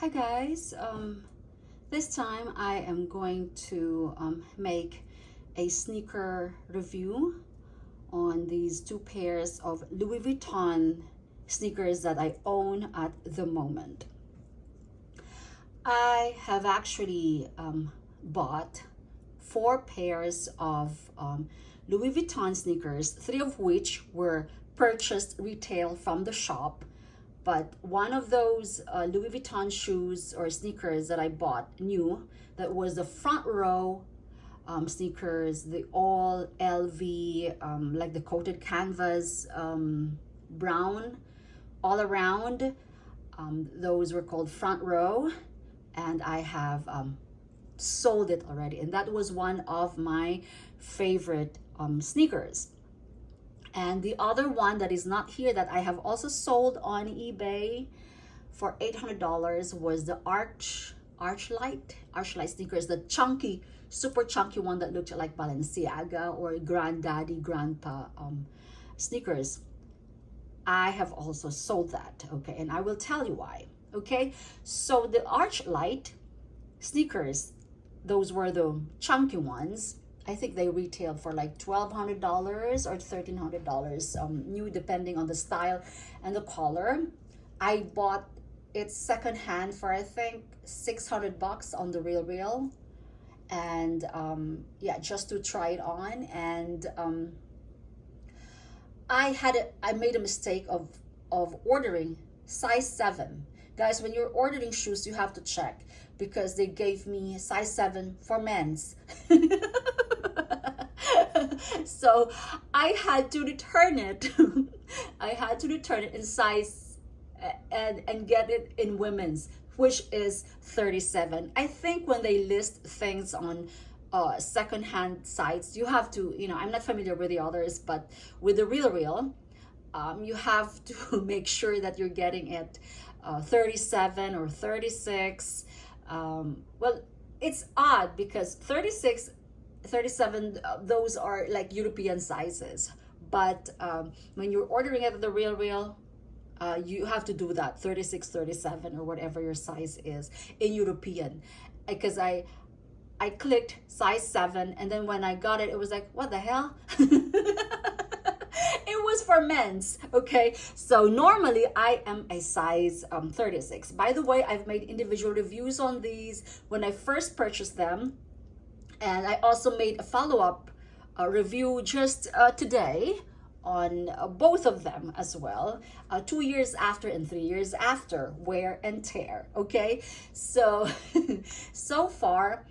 Hi guys, this time I am going to make a sneaker review on these two pairs of Louis Vuitton sneakers that I own at the moment. I have actually bought four pairs of Louis Vuitton sneakers, three of which were purchased retail from the shop. But one of those Louis Vuitton shoes or sneakers that I bought new, that was the front row sneakers, the all LV, like the coated canvas, brown all around. Those were called front row, and I have sold it already. And that was one of my favorite sneakers. And the other one that is not here that I have also sold on eBay for $800 was the Archlight sneakers, the chunky, super chunky one that looked like Balenciaga or Granddaddy, Grandpa sneakers. I have also sold that, okay? And I will tell you why, okay? So the Archlight sneakers, those were the chunky ones. I think they retailed for like $1,200 or $1,300 new, depending on the style and the color. I bought it secondhand for I think $600 on the Real, and yeah, just to try it on. And I made a mistake of ordering size 7. Guys, when you're ordering shoes, you have to check, because they gave me size 7 for men's. So I had to return it. I had to return it in size and get it in women's, which is 37. I think when they list things on secondhand sites, you have to, I'm not familiar with the others, but with the Real, you have to make sure that you're getting it 37 or 36. Well, it's odd because 36, 37, those are like European sizes, but when you're ordering it at the Real, you have to do that 36, 37, or whatever your size is in European, because I clicked size 7, and then when I got it, it was like, what the hell? It was for men's, okay? So normally I am a size 36. By the way, I've made individual reviews on these when I first purchased them, and I also made a follow-up review just today on both of them as well, 2 years after and 3 years after, wear and tear, okay? So so far,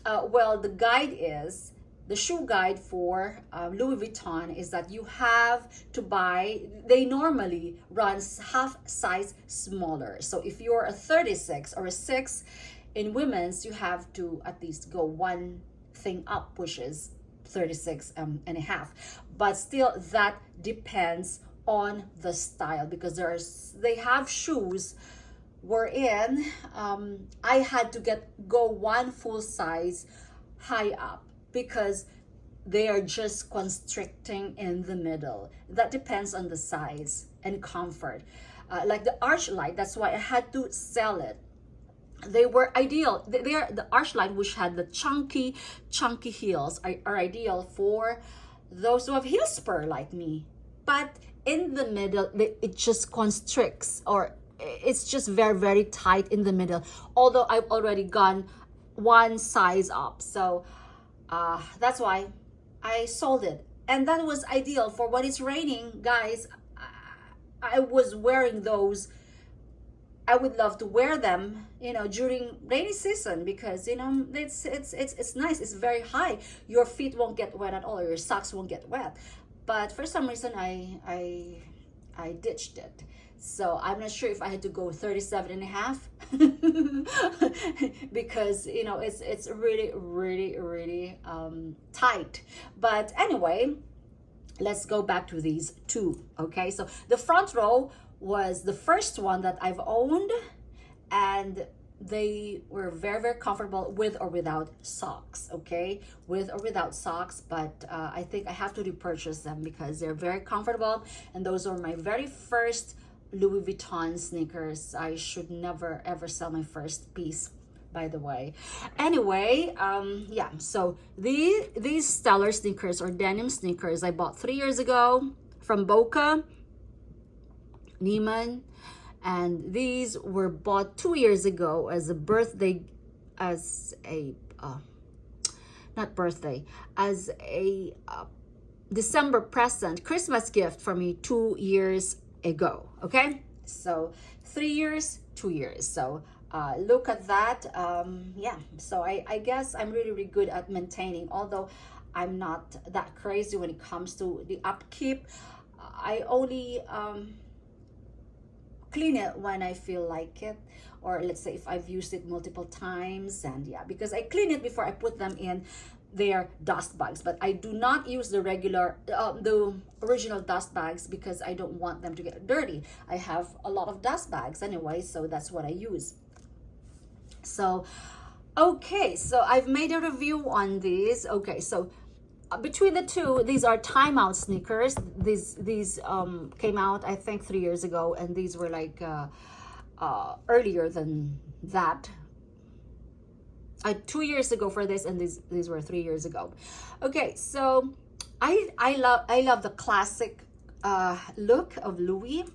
well, the shoe guide for Louis Vuitton is that you have to buy, they normally run half size smaller. So if you're a 36 or a 6 in women's, you have to at least go one thing up, which is 36 and a half. But still, that depends on the style, because they have shoes wherein I had to go one full size high up, because they are just constricting in the middle. That depends on the size and comfort. Like the Archlight, that's why I had to sell it. They were ideal. The Archlight, which had the chunky heels, are ideal for those who have heel spur like me. But in the middle, it just constricts, or it's just very, very tight in the middle. Although I've already gone one size up, so that's why I sold it. And that was ideal for when it's raining, guys. I was wearing those. I would love to wear them, during rainy season, because it's nice. It's very high. Your feet won't get wet at all, or your socks won't get wet. But for some reason, I ditched it. So I'm not sure if I had to go 37 and a half because it's really, really, really tight. But anyway, let's go back to these two. Okay, so the front row was the first one that I've owned, and they were very, very comfortable with or without socks, okay? With or without socks, but I think I have to repurchase them because they're very comfortable, and those are my very first Louis Vuitton sneakers. I should never ever sell my first piece, by the way. Anyway, yeah, so these stellar sneakers or denim sneakers I bought 3 years ago from Boca, Neiman, and these were bought 2 years ago as a birthday, as a not birthday, as a December present, Christmas gift for me 2 years ago. Okay, so 3 years, 2 years. So look at that. Yeah, so I guess I'm really good at maintaining, although I'm not that crazy when it comes to the upkeep. I only clean it when I feel like it, or let's say if I've used it multiple times. And yeah, because I clean it before I put them in their dust bags, but I do not use the regular the original dust bags because I don't want them to get dirty. I have a lot of dust bags anyway, so that's what I use. So okay, so I've made a review on these. Okay, so between the two, these are timeout sneakers. These came out I think 3 years ago, and these were like earlier than that. 2 years ago for this, and these were 3 years ago. Okay, so I love the classic look of Louis.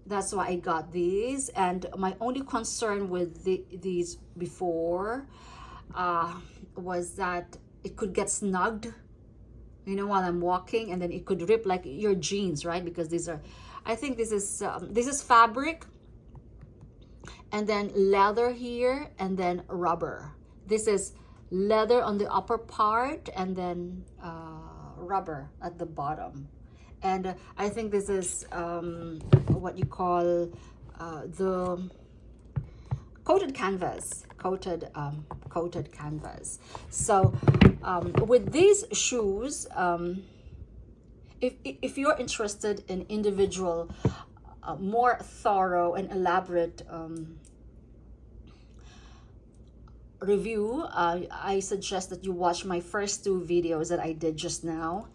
That's why I got these, and my only concern with these before was that it could get snugged, you know, while I'm walking, and then it could rip like your jeans, right? Because these are, I think this is fabric, and then leather here, and then rubber. This is leather on the upper part, and then rubber at the bottom. And I think this is what you call the coated canvas, coated canvas. So with these shoes, if you're interested in individual, more thorough and elaborate review, I suggest that you watch my first two videos that I did just now.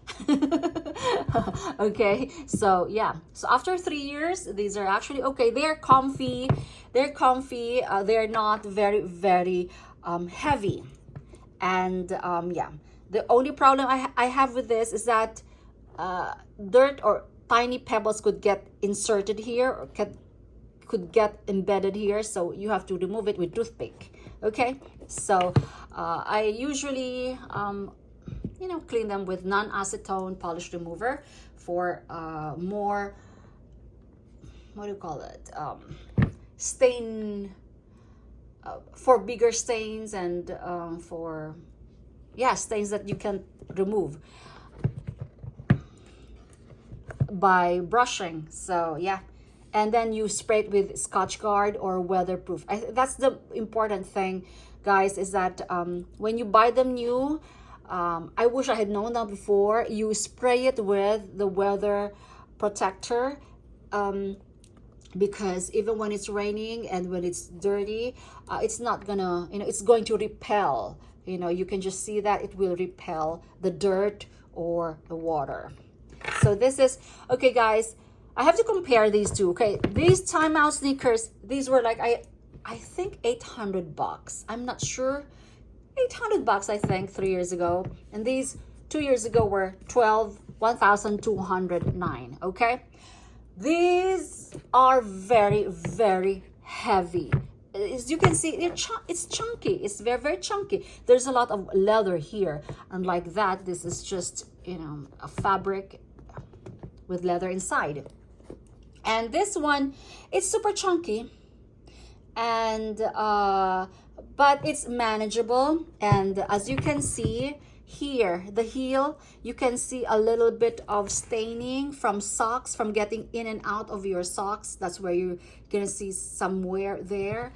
Okay, so yeah, so after 3 years, these are actually okay. They're comfy, they're not very heavy. And yeah, the only problem I have with this is that dirt or tiny pebbles could get inserted here, or could get embedded here, so you have to remove it with toothpick. Okay, so I usually you know, clean them with non-acetone polish remover for more, what do you call it, stain, for bigger stains, and for, yeah, stains that you can remove by brushing. So yeah, and then you spray it with Scotch Guard or weatherproof. That's the important thing, guys, is that when you buy them new, I wish I had known that before, you spray it with the weather protector, because even when it's raining and when it's dirty, it's not gonna, you know, it's going to repel, you know, you can just see that it will repel the dirt or the water. So this is, okay guys, I have to compare these two. Okay, these timeout sneakers, these were like, I think $800. I'm not sure, $800 I think 3 years ago, and these 2 years ago were 1,209. Okay, these are very heavy. As you can see, it's chunky. It's very chunky. There's a lot of leather here, and like that, this is just, you know, a fabric with leather inside. And this one, it's super chunky, and but it's manageable. And as you can see here, the heel, you can see a little bit of staining from socks, from getting in and out of your socks. That's where you're gonna see some wear there.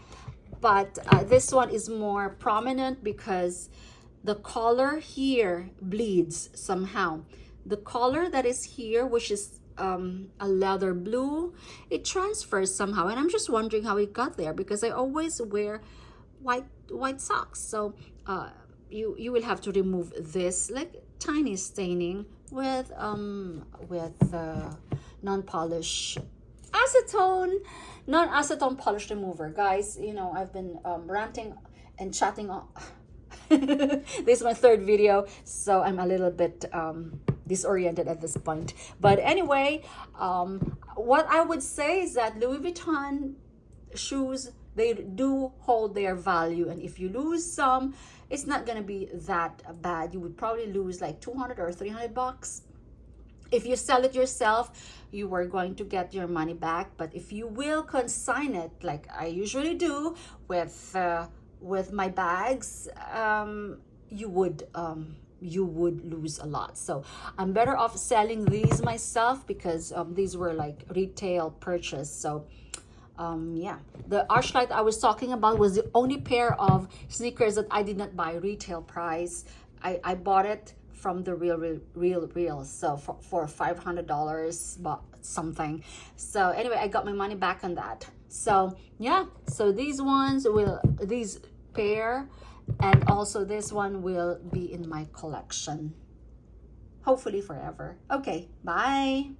But this one is more prominent because the collar here bleeds somehow. The collar that is here, which is a leather blue, it transfers somehow, and I'm just wondering how it got there, because I always wear white socks. So you will have to remove this, like tiny staining with non-polish acetone, non-acetone polish remover. Guys, you know, I've been ranting and chatting on this is my third video, so I'm a little bit disoriented at this point. But anyway, what I would say is that Louis Vuitton shoes, they do hold their value, and if you lose some, it's not gonna be that bad. You would probably lose like 200 or 300 bucks. If you sell it yourself, you are going to get your money back. But if you will consign it, like I usually do with my bags, you would lose a lot. So I'm better off selling these myself, because these were like retail purchase. So yeah, the Archlight I was talking about was the only pair of sneakers that I did not buy retail price. I bought it from the real, so for $500 but something. So anyway, I got my money back on that. So yeah, so these pair and also this one will be in my collection, hopefully forever. Okay, bye.